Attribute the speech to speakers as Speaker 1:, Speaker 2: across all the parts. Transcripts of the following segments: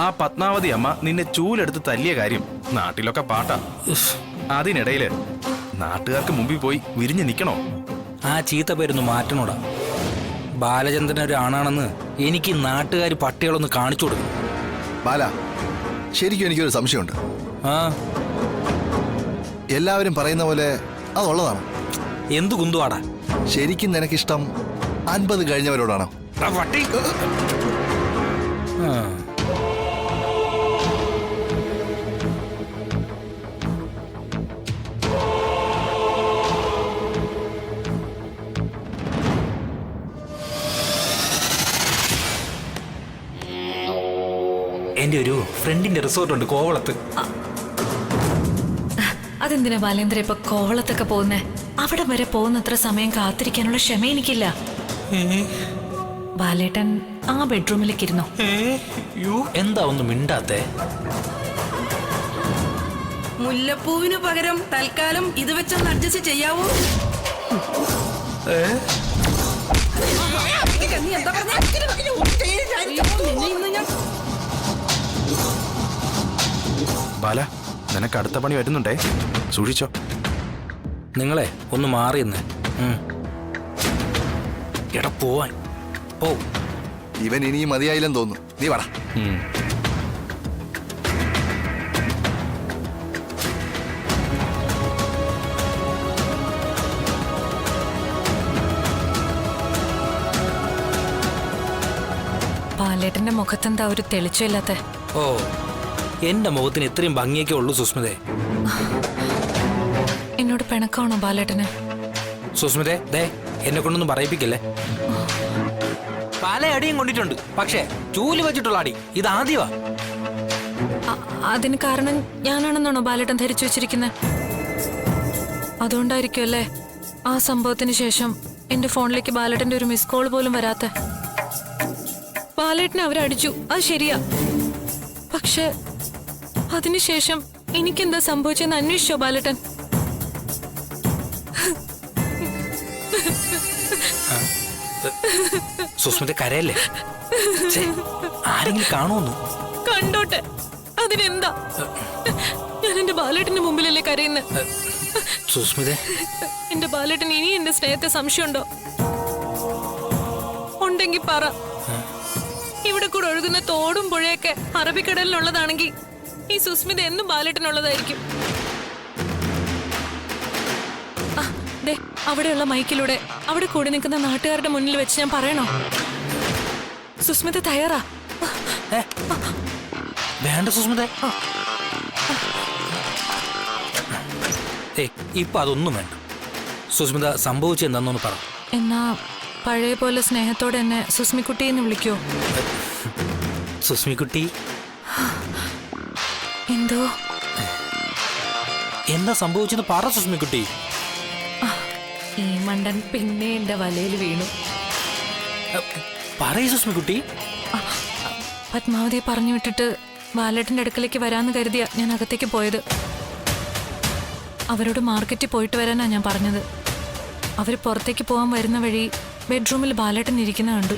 Speaker 1: ആ പത്മാവതി അമ്മ നിന്നെ ചൂലെടുത്ത് തല്ലിയ കാര്യം നാട്ടിലൊക്കെ പാട്ടാ. അതിനിടയില് നാട്ടുകാർക്ക് മുമ്പിൽ പോയി വിരിഞ്ഞു നിൽക്കണോ?
Speaker 2: ആ ചീത്ത പേരൊന്ന് മാറ്റണോടാ. ബാലചന്ദ്രൻ ഒരു ആണാണെന്ന് എനിക്ക് നാട്ടുകാർ പട്ടികളൊന്ന് കാണിച്ചു കൊടുക്കും.
Speaker 3: ബാല, ശരിക്കും എനിക്കൊരു സംശയമുണ്ട്.
Speaker 2: ആ,
Speaker 3: എല്ലാവരും പറയുന്ന പോലെ അതുള്ളതാണോ?
Speaker 2: എന്തു കുന്തുവാടാ?
Speaker 3: ശരിക്കും നിനക്കിഷ്ടം 50 കഴിഞ്ഞവരോടാണോ?
Speaker 2: പട്ടി. എന്റെ ഒരു ഫ്രണ്ടിന്റെ റിസോർട്ട് ഉണ്ട് കോവളത്ത്.
Speaker 4: അതെന്തിനാ ബാലേന്ദ്ര ഇപ്പൊ കോവളത്തൊക്കെ പോകുന്നേ? അവിടെ വരെ പോകുന്നത്ര സമയം കാത്തിരിക്കാനുള്ള ക്ഷമ എനിക്കില്ല. ബാലേട്ടൻ ആ ബെഡ്റൂമിലേക്ക് ഇരുന്നോ?
Speaker 2: എന്താ ഒന്നും മിണ്ടാത്തേ?
Speaker 5: മുല്ലപ്പൂവിന് പകരം തൽക്കാലം ഇത് വെച്ചൊന്ന് അഡ്ജസ്റ്റ് ചെയ്യാവോ?
Speaker 1: ബാല, നിനക്ക് അടുത്ത പണി വരുന്നുണ്ടേ, സൂക്ഷിച്ചോ.
Speaker 2: നിങ്ങളെ ഒന്ന് മാറിയെന്ന്. എടാ പോവാൻ പോ.
Speaker 3: ഇവൻ ഇനിയും മതിയായില്ലെന്ന് തോന്നുന്നു. നീ വാടാ.
Speaker 4: ബാലേട്ടന്റെ മുഖത്തെന്താ ഒരു തെളിച്ചമില്ലാത്ത?
Speaker 2: ഓ, എന്റെ മുഖത്തിന് ഇത്രയും ഭംഗിയൊക്കെ ഉള്ളൂ സുസ്മിതേ.
Speaker 4: എന്നോട് പിണക്കാണോ ബാലേട്ടന്?
Speaker 2: സുസ്മിതേ, ദേ എന്നെ കൊണ്ടൊന്നും പറയിപ്പിക്കല്ലേ. പല അടിയും കൊണ്ടിട്ടുണ്ട്, പക്ഷേ ചൂല് വെച്ചിട്ടുള്ള അടി ഇതാദ്യമാ.
Speaker 4: അതിന് കാരണം ഞാനാണെന്നാണോ ബാലേട്ടൻ ധരിച്ചു വെച്ചിരിക്കുന്നത്? അതുകൊണ്ടായിരിക്കും അല്ലേ ആ സംഭവത്തിന് ശേഷം എന്റെ ഫോണിലേക്ക് ബാലേട്ടന്റെ ഒരു മിസ് കോൾ പോലും വരാത്ത. ബാലേട്ടനെ അവരടിച്ചു, അത് ശരിയാ. പക്ഷെ അതിനുശേഷം എനിക്കെന്താ സംഭവിച്ചെന്ന് അന്വേഷിച്ചോ ബാലേട്ടൻ?
Speaker 2: സുസ്മിത കരയല്ലേ? ആരെങ്കിലും കാണുമെന്ന്?
Speaker 4: കണ്ടോട്ടെ, അതിനെന്താ? ഞാൻ എന്റെ ബാലേട്ടന്റെ മുമ്പിലല്ലേ കരയുന്നത്?
Speaker 2: സുസ്മിത,
Speaker 4: എന്റെ ബാലേട്ടൻ ഇനി എന്റെ സ്നേഹത്തെ സംശയമുണ്ടോ? ഉണ്ടെങ്കിൽ പറ. ഇവിടെ കൂടെ ഒഴുകുന്ന തോടും പുഴയൊക്കെ അറബിക്കടലിനുള്ളതാണെങ്കിൽ ഈ സുസ്മിത എന്നും ബാലേട്ടനുള്ളതായിരിക്കും. അവിടെയുള്ള മൈക്കിലൂടെ അവിടെ കൂടി നിൽക്കുന്ന നാട്ടുകാരുടെ മുന്നിൽ വെച്ച് ഞാൻ പറയണോ? സുസ്മിത തയ്യാറാ?
Speaker 2: വേണ്ട സുസ്മിത. ഇപ്പൊ അതൊന്നും വേണ്ട. സുസ്മിത സംഭവിച്ചെന്താന്നൊന്ന് പറ.
Speaker 4: എന്നാ പഴയ പോലെ സ്നേഹത്തോടെ എന്നെ സുസ്മിക്കുട്ടി എന്ന് വിളിക്കോ?
Speaker 2: സുസ്മിക്കുട്ടി.
Speaker 4: എന്തോ?
Speaker 2: എന്താ സംഭവിച്ചെന്ന് പറ സുസ്മിക്കുട്ടി.
Speaker 4: ഈ മണ്ടൻ പിന്നെ എന്റെ വലയിൽ വീണു.
Speaker 2: പറയൂ സുസ്മിക്കുട്ടി.
Speaker 4: പത്മാവതിയെ പറഞ്ഞു വിട്ടിട്ട് ബാലേട്ടന്റെ അടുക്കലേക്ക് വരാന്ന് കരുതിയ ഞാൻ അകത്തേക്ക് പോയത്. അവരോട് മാർക്കറ്റിൽ പോയിട്ട് വരാനാ ഞാൻ പറഞ്ഞത്. അവര് പുറത്തേക്ക് പോകാൻ വരുന്ന വഴി ബെഡ്റൂമിൽ ബാലേട്ടൻ ഇരിക്കുന്ന കണ്ടു.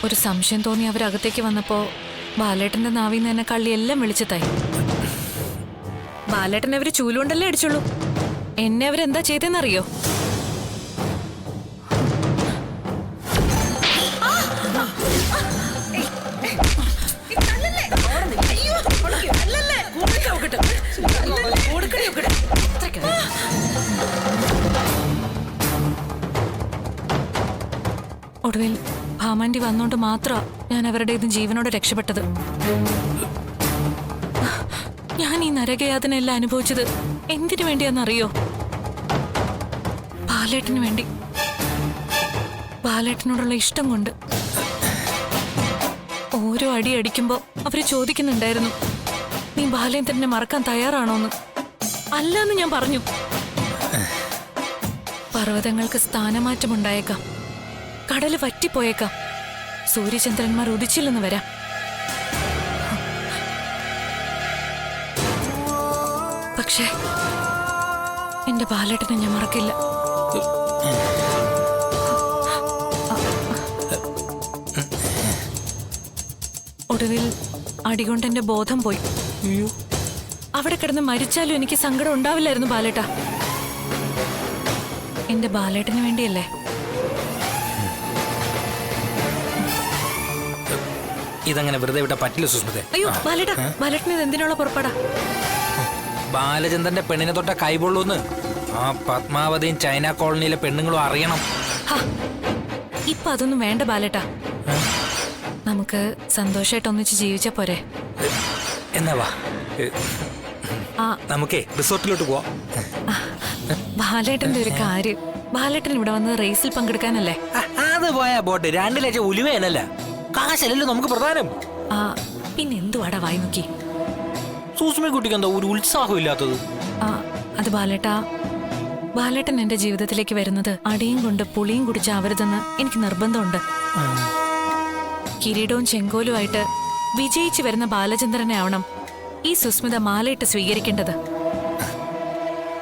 Speaker 4: ഒരു സംശയം തോന്നി അവരകത്തേക്ക് വന്നപ്പോ ബാലേട്ടന്റെ നാവിന്ന് എന്നെ കള്ളിയെല്ലാം വിളിച്ചതായി. ബാലേട്ടനെ അവര് ചൂലുകൊണ്ടല്ലേ അടിച്ചുള്ളൂ. എന്നെ അവരെന്താ ചെയ്തെന്നറിയോ? ഒടുവിൽ ഭാമാൻഡി വന്നോണ്ട് മാത്രമാ ഞാൻ അവരുടെ ഇത് ജീവനോടെ രക്ഷപ്പെട്ടത്. ഞാൻ ഈ നരകയാതനെല്ലാം അനുഭവിച്ചത് എന്തിനു വേണ്ടിയാന്നറിയോ? ബാലേട്ടന് വേണ്ടി. ബാലേട്ടനോടുള്ള ഇഷ്ടം കൊണ്ട്. ഓരോ അടി അടിക്കുമ്പോ അവര് ചോദിക്കുന്നുണ്ടായിരുന്നു, നീ ബാലേന്ദ്രനെ മറക്കാൻ തയ്യാറാണോന്ന്. അല്ലാന്ന് ഞാൻ പറഞ്ഞു. പർവ്വതങ്ങൾക്ക് സ്ഥാനമാറ്റമുണ്ടായേക്കാം, കടല് വറ്റിപ്പോയേക്കാം, സൂര്യചന്ദ്രന്മാർ ഉദിച്ചില്ലെന്ന് വരാം. പക്ഷേ എന്റെ ബാലേട്ടനെ ഞാൻ മറക്കില്ല. ഒടുവിൽ അടികൊണ്ട് എന്റെ ബോധം പോയി. അവിടെ കിടന്ന് മരിച്ചാലും എനിക്ക് സങ്കടം ഉണ്ടാവില്ലായിരുന്നു ബാലേട്ട. എന്റെ ബാലേട്ടന് വേണ്ടിയല്ലേ.
Speaker 2: ഇതങ്ങനെ വെറുതെ വിട്ടാ പറ്റില്ല സുസ്മിതേ.
Speaker 4: അയ്യോ ബാലേട്ട, ബാലേട്ടന് ഇത് എന്തിനുള്ള പുറപ്പാടാ?
Speaker 2: ബാലചന്ദ്രന്റെ പെണ്ണിനെ തൊട്ട കൈപൊള്ളൂന്ന് ആ പത്മാവതിയും ചൈന കോളനിയിലെ പെണ്ണുങ്ങളും അറിയണം.
Speaker 4: ഹാ, ഇപ്പൊ അതൊന്നും വേണ്ട ബാലേട്ട. നമുക്ക് സന്തോഷമായിട്ട് ഒന്നിച്ച് ജീവിച്ച പോരെ?
Speaker 2: എന്നാ വാ,
Speaker 4: ആ
Speaker 2: നമുക്കേ റിസോർട്ടിലോട്ട് പോവാം.
Speaker 4: ബാലേട്ടന്റെ ഒരു കാര്യം, ബാലേട്ടൻ ഇവിടെ വന്ന് റേസിൽ പങ്കെടുക്കാനല്ലേ?
Speaker 2: അത് പോയാ പോട്ടെ, 2 ലക്ഷം ഉലുവയല്ല, കാശല്ലല്ലോ നമുക്ക് പ്രധാനം.
Speaker 4: ആ പിന്നെ എന്തുവാടാ വായി നോക്കി?
Speaker 2: സൂസ്മി കുട്ടിക്ക് എന്താ ഒരു ഉത്സാഹം ഇല്ലാത്തത്?
Speaker 4: ആ അത് ബാലേട്ടൻ എന്റെ ജീവിതത്തിലേക്ക് വരുന്നത് അടിയും കൊണ്ട് പുളിയും കുടിച്ചാവരുതെന്ന് എനിക്ക് നിർബന്ധമുണ്ട്. കിരീടവും ചെങ്കോലുമായിട്ട് വിജയിച്ചു വരുന്ന ബാലചന്ദ്രനെ ആവണം ഈ സുസ്മിത മാലയിട്ട് സ്വീകരിക്കേണ്ടത്.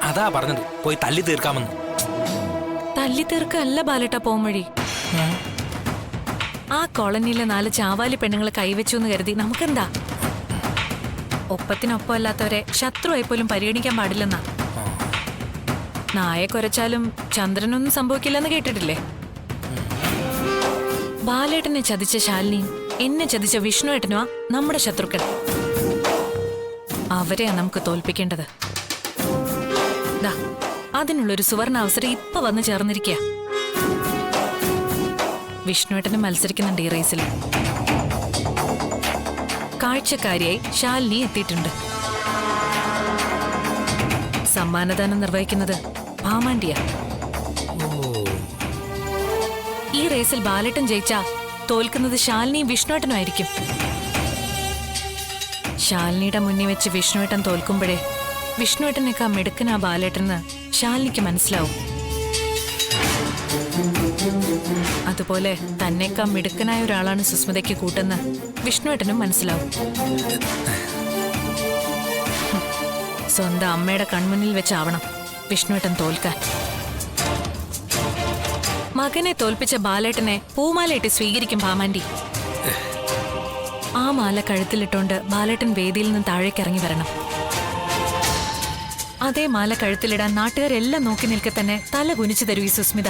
Speaker 2: അതാ പറഞ്ഞത്, പോയി തല്ലി തീർക്കാമെന്ന്.
Speaker 4: തല്ലി തീർക്കല്ല ബാലേട്ട പോംവഴി. ആ കോളനിയിലെ 4 ചാവാലി പെണ്ണുങ്ങൾ കൈവച്ചു എന്ന് കരുതി നമുക്കെന്താ? ഒപ്പത്തിനൊപ്പം അല്ലാത്തവരെ ശത്രുവായി പോലും പരിഗണിക്കാൻ പാടില്ലെന്നാ. നായ കുരച്ചാലും ചന്ദ്രനൊന്നും സംഭവിക്കില്ലെന്ന് കേട്ടിട്ടില്ലേ? ബാലേട്ടനെ ചതിച്ച ശാലിനിയും എന്നെ ചതിച്ച വിഷ്ണുവേട്ടനുമാ നമ്മുടെ ശത്രുക്കൾ. അവരെയാ നമുക്ക് തോൽപ്പിക്കേണ്ടത്. ദാ അതിനുള്ളൊരു സുവർണ അവസരം ഇപ്പൊ വന്നു ചേർന്നിരിക്കുക. വിഷ്ണുവേട്ടന് മത്സരിക്കുന്നുണ്ട് ഈ റേസിൽ. കാഴ്ചക്കാരിയായി ശാലിനി എത്തിയിട്ടുണ്ട്. സമ്മാനദാനം നിർവഹിക്കുന്നത് ഭാമാണ്ടിയ. ഈ റേസിൽ ബാലേട്ടൻ ജയിച്ചാ തോൽക്കുന്നത് ശാലിനിയും വിഷ്ണുവേട്ടനും ആയിരിക്കും. ശാലിനിയുടെ മുന്നിൽ വെച്ച് വിഷ്ണുവേട്ടൻ തോൽക്കുമ്പോഴേ വിഷ്ണുവേട്ടനേക്കാ മിടുക്കനാ ബാലേട്ടനെന്ന് ശാലിനിക്ക് മനസ്സിലാവും. അതുപോലെ തന്നേക്കാ മിടുക്കനായ ഒരാളാണ് സുസ്മിതയ്ക്ക് കൂട്ടെന്ന് വിഷ്ണുവേട്ടനും മനസ്സിലാവും. സ്വന്തം അമ്മയുടെ കൺമുന്നിൽ വെച്ചാവണം വിഷ്ണുവേട്ടൻ തോൽക്കാൻ. മകനെ തോൽപ്പിച്ച ബാലേട്ടനെ പൂമാലയിട്ട് സ്വീകരിക്കും ഭാമാൻഡി. ആ മാല കഴുത്തിലിട്ടോണ്ട് ബാലേട്ടൻ വേദിയിൽ നിന്ന് താഴേക്കിറങ്ങി വരണം. അതേ മാല കഴുത്തിലിടാൻ നാട്ടുകാരെല്ലാം നോക്കി നിൽക്കെ തന്നെ തല കുനിച്ചു തരൂ ഈ സുസ്മിത.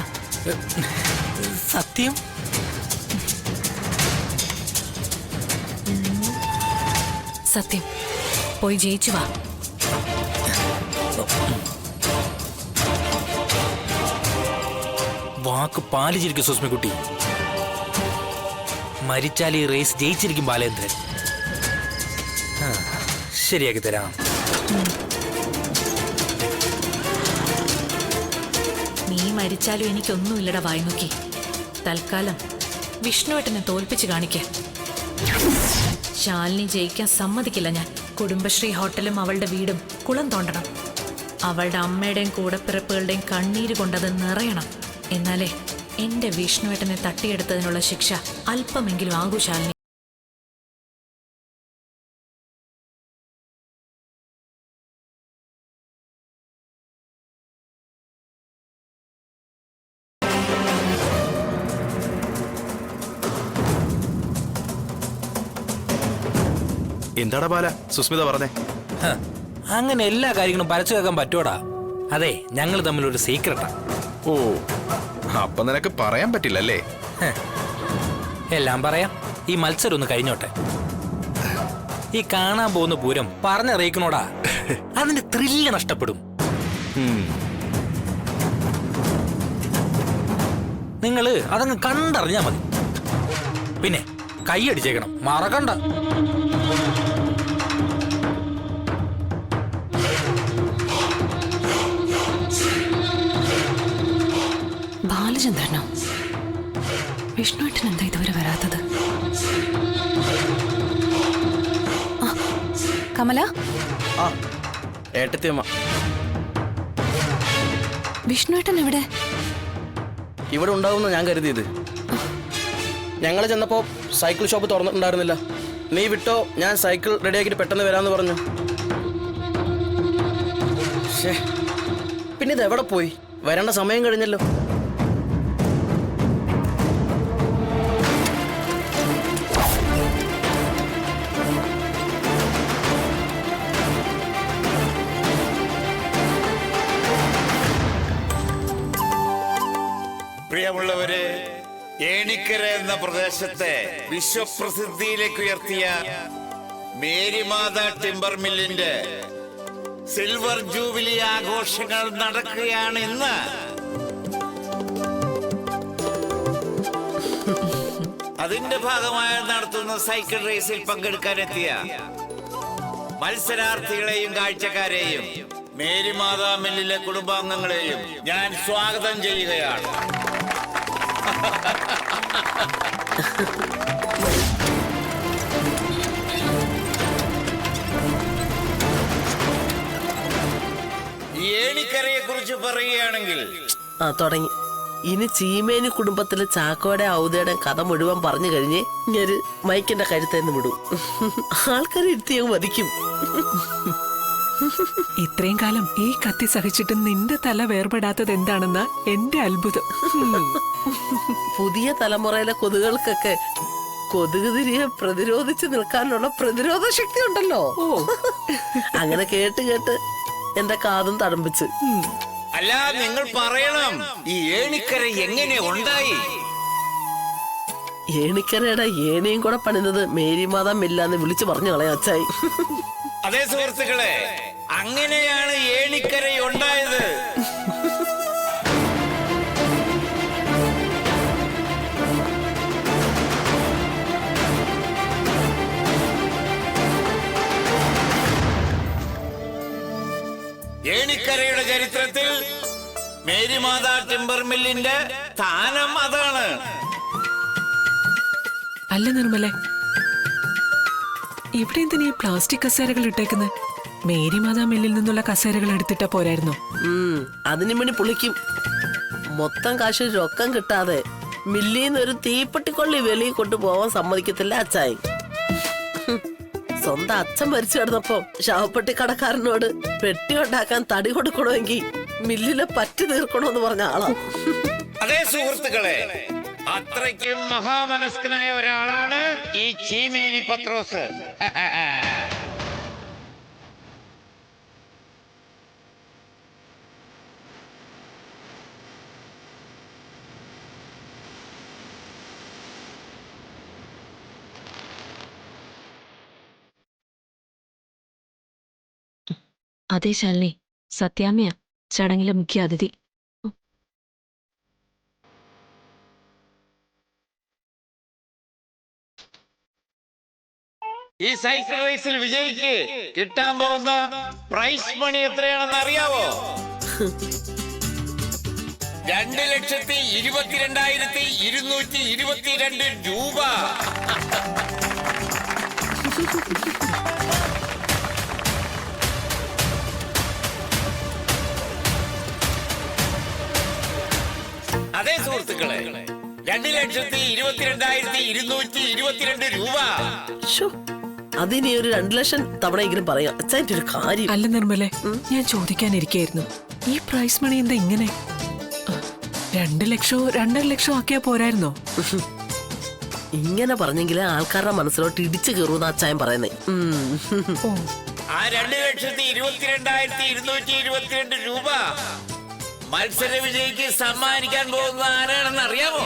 Speaker 2: സത്യം?
Speaker 4: സത്യം. പോയി ജയിച്ചു വാ.
Speaker 2: വാക്ക് പാലിച്ചിരിക്കും സുസ്മിക്കുട്ടി. മരിച്ചാൽ ഈ റേസ് ജയിച്ചിരിക്കും ബാലേന്ദ്രൻ. ശരിയാക്കി തരാം.
Speaker 4: നീ മരിച്ചാലും എനിക്കൊന്നുമില്ലടാ വായി നോക്കി. തൽക്കാലം വിഷ്ണുവേട്ടനെ തോൽപ്പിച്ച് കാണിക്ക. ശാലിനി ജയിക്കാൻ സമ്മതിക്കില്ല ഞാൻ. കുടുംബശ്രീ ഹോട്ടലും അവളുടെ വീടും കുളം തോണ്ടണം. അവളുടെ അമ്മയുടെയും കൂടപ്പിറപ്പുകളുടെയും കണ്ണീര് കൊണ്ടത് നിറയണം. എന്നാലേ എന്റെ വിഷ്ണുവേട്ടനെ തട്ടിയെടുത്തതിനുള്ള ശിക്ഷ അല്പമെങ്കിലും ആകൂ ശാലിനി.
Speaker 1: എന്താടാ ബാല സുസ്മിത പറഞ്ഞേ?
Speaker 2: അങ്ങനെ എല്ലാ കാര്യങ്ങളും പരച്ചു കേൾക്കാൻ പറ്റൂടാ. അതെ, ഞങ്ങൾ തമ്മിലൊരു സീക്രട്ടാ.
Speaker 1: ഓ, അപ്പൊ നിനക്ക് പറയാൻ പറ്റില്ലല്ലേ?
Speaker 2: എല്ലാം പറയാം. ഈ മത്സരം ഒന്ന് കഴിഞ്ഞോട്ടെ. ഈ കാണാൻ പോകുന്ന പൂരം പറഞ്ഞറിയിക്കണോടാ, അതിന്റെ ത്രില്ല് നഷ്ടപ്പെടും. നിങ്ങള് അതങ്ങ് കണ്ടറിഞ്ഞാ മതി. പിന്നെ കൈയടിച്ചേക്കണം, മറക്കണ്ട.
Speaker 4: ബാലചന്ദ്രനോ? വിഷ്ണുവേട്ടൻ എന്താ ഇതുവരെ വരാത്തത്? കമല,
Speaker 6: ഏട്ടത്തിയമ്മ.
Speaker 4: വിഷ്ണുവേട്ടൻ എവിടെ?
Speaker 6: ഇവിടെ ഉണ്ടാവുമെന്ന് ഞാൻ കരുതിയത്. ഞങ്ങൾ ചെന്നപ്പോ സൈക്കിൾ ഷോപ്പ് തുറന്നിട്ടുണ്ടായിരുന്നില്ല. നീ വിട്ടോ, ഞാൻ സൈക്കിൾ റെഡിയാക്കിയിട്ട് പെട്ടെന്ന് വരാമെന്ന് പറഞ്ഞു. പിന്നെ ഇത് എവിടെ പോയി? വരേണ്ട സമയം കഴിഞ്ഞല്ലോ.
Speaker 7: ഏണിക്കര എന്ന പ്രദേശത്തെ വിശ്വപ്രസിദ്ധിയിലേക്ക് ഉയർത്തിയ മേരിമാത ടിമ്പർ മില്ലിന്റെ സിൽവർ ജൂബിലി ആഘോഷങ്ങൾ നടക്കുകയാണ് ഇന്ന്. അതിന്റെ ഭാഗമായി നടത്തുന്ന സൈക്കിൾ റേസിൽ പങ്കെടുക്കാനെത്തിയ മത്സരാർത്ഥികളെയും കാഴ്ചക്കാരെയും മേരിമാതാ മില്ലിലെ കുടുംബാംഗങ്ങളെയും ഞാൻ സ്വാഗതം ചെയ്യുകയാണ്. ഈ ഏണിക്കരയെ കുറിച്ച് പറയുകയാണെങ്കിൽ
Speaker 8: തുടങ്ങി. ഇനി ചീമേനി കുടുംബത്തിലെ ചാക്കോടെ ഔതയുടെ കഥ മുഴുവൻ പറഞ്ഞു കഴിഞ്ഞ് ഇങ്ങൊരു മൈക്കിന്റെ കഴുത്തേന്ന് വിടും. ആൾക്കാർ ഇരുത്തിയങ്ങ് വധിക്കും.
Speaker 9: ഇത്രയും കാലം ഈ കത്തി സഹിച്ചിട്ട് നിന്റെ തല വേർപെടാത്തത് എന്താണെന്നാ എന്റെ അത്ഭുതം.
Speaker 8: പുതിയ തലമുറയിലെ കൊതുകൾക്കൊക്കെ കൊതുക് തിരിയെ പ്രതിരോധിച്ച് നിൽക്കാനുള്ള പ്രതിരോധ ശക്തി ഉണ്ടല്ലോ. അങ്ങനെ കേട്ട് കേട്ട് എന്റെ കാതും തടമ്പിച്ച്.
Speaker 7: അല്ല, നിങ്ങൾ പറയണം, ഈ ഏണിക്കര എങ്ങനെ ഉണ്ടായി?
Speaker 8: ഏണിക്കരയുടെ ഏണിയും കൂടെ പണിത് മേരിമാതാ മില്ലാന്ന് വിളിച്ചു പറഞ്ഞു കളയാ അച്ചായി.
Speaker 7: അതേ സുഹൃത്തുക്കളെ, അങ്ങനെയാണ് ഏണിക്കര ഉണ്ടായത്. ഏണിക്കരയുടെ ചരിത്രത്തിൽ മേരിമാതാ ടിമ്പർ മില്ലിന്റെ സ്ഥാനം അതാണ്.
Speaker 9: അല്ല നിർമ്മലെ, ഇവിടെ എന്തിനാ ഈ പ്ലാസ്റ്റിക് കസേരകൾ ഇട്ടേക്കുന്നത്? മേരിമാതാ മില്ലിൽ നിന്നുള്ള കസേരകൾ എടുത്തിട്ടാ പോരായിരുന്നോ?
Speaker 8: അതിനു വേണ്ടി പുളിക്കും. മൊത്തം കാശ് രൊക്കം കിട്ടാതെ മില്ലിന്ന് ഒരു തീപ്പെട്ടിക്കൊള്ളി വെളിയിൽ കൊണ്ടുപോവാൻ സമ്മതിക്കത്തില്ല അച്ചായി. സ്വന്തം അച്ഛൻ മരിച്ചു കിടന്നപ്പോ ശവപ്പെട്ടി കടക്കാരനോട് പെട്ടി ഉണ്ടാക്കാൻ തടി കൊടുക്കണമെങ്കിൽ മില്ലിലെ പറ്റി തീർക്കണമെന്ന് പറഞ്ഞ ആളാ.
Speaker 7: അതേ സുഹൃത്തുക്കളെ, അത്രയ്ക്കും മഹാമനസ്കനായ ഒരാളാണ് ഈ ചീമേനി പത്രോസ്.
Speaker 10: അതെ ശാലിനി, സത്യാമ്മയാ ചടങ്ങിലെ മുഖ്യ അതിഥി.
Speaker 7: ഈ സൈക്കിൾ റേസിൽ വിജയിക്ക് കിട്ടാൻ പോകുന്ന പ്രൈസ് മണി എത്രയാണെന്ന് അറിയാവോ? 2,22,222 രൂപ. അതേ സുഹൃത്തുക്കളെ, 2,22,222 രൂപ.
Speaker 8: അതിനി ഒരു 2 ലക്ഷം തവണയെങ്കിലും പറയാം. അച്ഛൻ്റെ ഒരു കാര്യം.
Speaker 9: അല്ല നിർമ്മലെ, ഞാൻ ചോദിക്കാനിരിക്കായിരുന്നു, ഈ പ്രൈസ് മണി എന്താ ഇങ്ങനെ? 2 ലക്ഷോ 2.5 ലക്ഷോ ആക്കിയാ പോരായിരുന്നോ?
Speaker 8: ഇങ്ങനെ പറഞ്ഞെങ്കിൽ ആൾക്കാരുടെ മനസ്സിലോട്ട് ഇടിച്ചു കയറുന്ന അച്ചായൻ പറയുന്നേ.
Speaker 7: ആ 2,22,222 രൂപ മത്സര വിജയിക്ക് സമ്മാനിക്കാൻ പോകുന്ന ആരാണെന്ന് അറിയാമോ?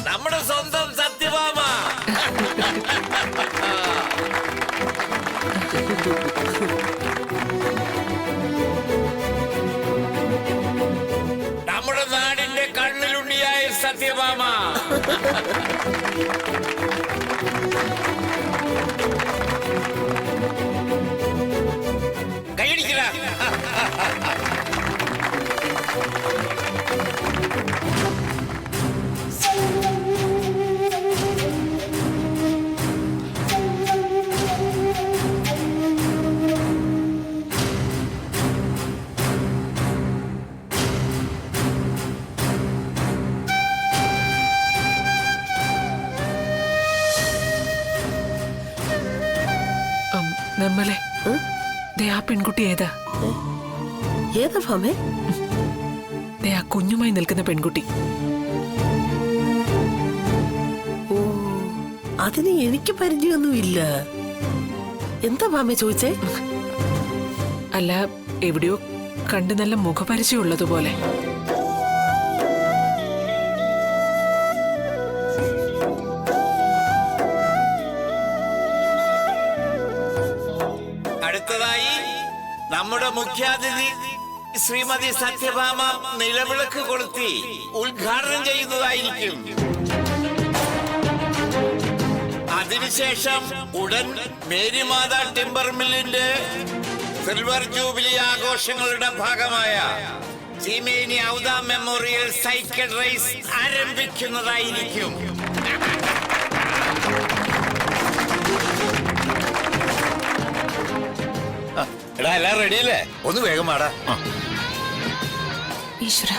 Speaker 7: നമ്മുടെ സ്വന്തം സത്യഭാമ. നമ്മുടെ നാടിന്റെ കണ്ണിലുണ്ണിയായ സത്യഭാമ. കൈയടിക്കല.
Speaker 9: നിർമ്മലെ, ദേ ആ പെൺകുട്ടി ഏതാ?
Speaker 8: ഏതാ ഭാമേ?
Speaker 9: ദേ ആ കുഞ്ഞുമായി നിൽക്കുന്ന പെൺകുട്ടി.
Speaker 8: ഓ, അതിന് എനിക്ക് പരിചയമൊന്നുമില്ല. എന്താ ഭാമേ ചോദിച്ചേ?
Speaker 9: അല്ല, എവിടെയോ കണ്ട് നല്ല മുഖപരിചയം ഉള്ളതുപോലെ.
Speaker 7: നമ്മുടെ മുഖ്യാതിഥി ശ്രീമതി സത്യഭാമ നിലവിളക്ക് കൊളുത്തി ഉദ്ഘാടനം ചെയ്യുന്നതായിരിക്കും. അതിനുശേഷം ഉടൻ മേരിമാത ടിമ്പർ മില്ലിന്റെ സിൽവർ ജൂബിലി ആഘോഷങ്ങളുടെ ഭാഗമായ ചീമേനി ഔദ മെമ്മോറിയൽ സൈക്കിൾ റേസ് ആരംഭിക്കുന്നതായിരിക്കും. എടാ എല്ലാം റെഡിയല്ലേ? ഒന്ന് വേഗം വാടാ.
Speaker 9: ഈശ്വര,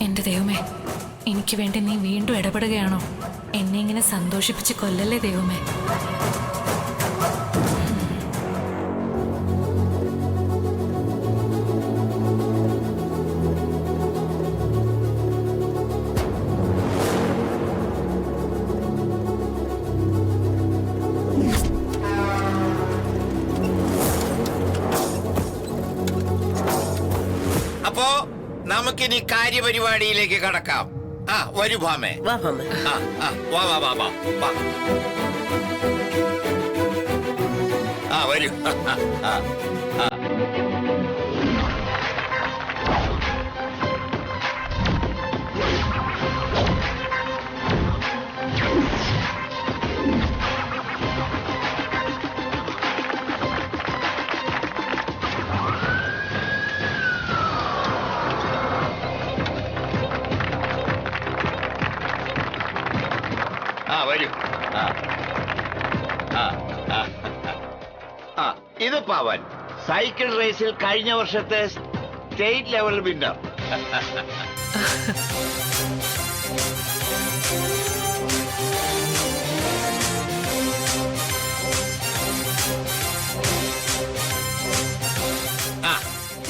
Speaker 9: എന്റെ ദൈവമേ, എനിക്ക് വേണ്ടി നീ വീണ്ടും ഇടപെടുകയാണോ? എന്നെ ഇങ്ങനെ സന്തോഷിപ്പിച്ച് കൊല്ലല്ലേ ദൈവമേ.
Speaker 7: അപ്പോ നമുക്കിനി കാര്യപരിപാടിയിലേക്ക് കടക്കാം. വരൂ ഭാമേ.
Speaker 8: വാ ഭാമ.
Speaker 7: വാ വാ വാ വാ വാ. വരൂ. വരൂ. ഇത് പവൻ, സൈക്കിൾ റേസിൽ കഴിഞ്ഞ വർഷത്തെ സ്റ്റേറ്റ് ലെവൽ വിന്നർ.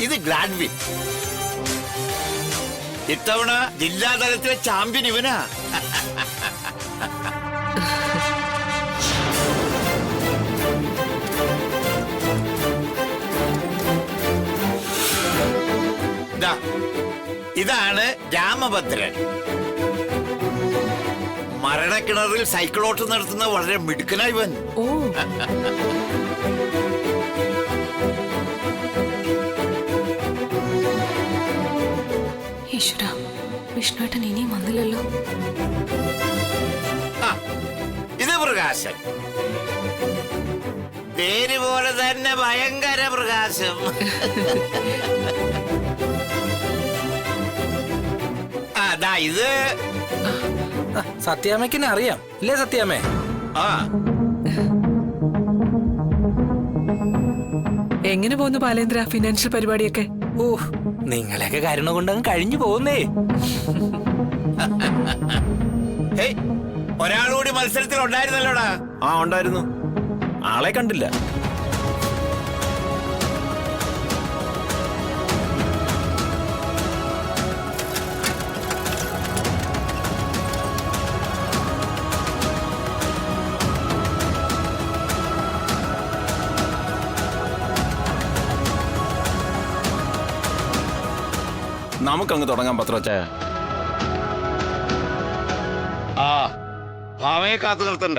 Speaker 7: ഇത് ഗ്ലാഡ്വിൻ, ഇത്തവണ ജില്ലാതലത്തിലെ ചാമ്പ്യൻ ഇവനാ. ഇതാണ് രാമഭദ്രൻ. മരണക്കിണറിൽ സൈക്കിളോട്ട് നടത്തുന്ന വളരെ മിടുക്കനായി ഇവൻ.
Speaker 9: ഓ, ഈശ്വര, വിഷ്ണുവേട്ടൻ ഇനിയും വന്നില്ലല്ലോ.
Speaker 7: ഇത് പ്രകാശൻ, പേര് പോലെ തന്നെ ഭയങ്കര പ്രകാശം. ഇത്
Speaker 2: സത്യാമ്മയ്ക്ക് അറിയാം ഇല്ലേ സത്യാമ്മേ?
Speaker 9: എങ്ങനെ പോകുന്നു ബാലേന്ദ്ര ഫിനാൻഷ്യൽ പരിപാടിയൊക്കെ?
Speaker 2: നിങ്ങളെയൊക്കെ കാരണം കൊണ്ടങ്ങ് കഴിഞ്ഞു പോകുന്നേ.
Speaker 7: ഒരാളുകൂടി മത്സരത്തിൽ ഉണ്ടായിരുന്നല്ലോടാ.
Speaker 1: ഉണ്ടായിരുന്നു. ആളെ കണ്ടില്ല. നമുക്കങ്ങ് തുടങ്ങാൻ പത്രവച്ചായ.
Speaker 7: ഭാമയെ കാത്തു നിർത്തണ്ട.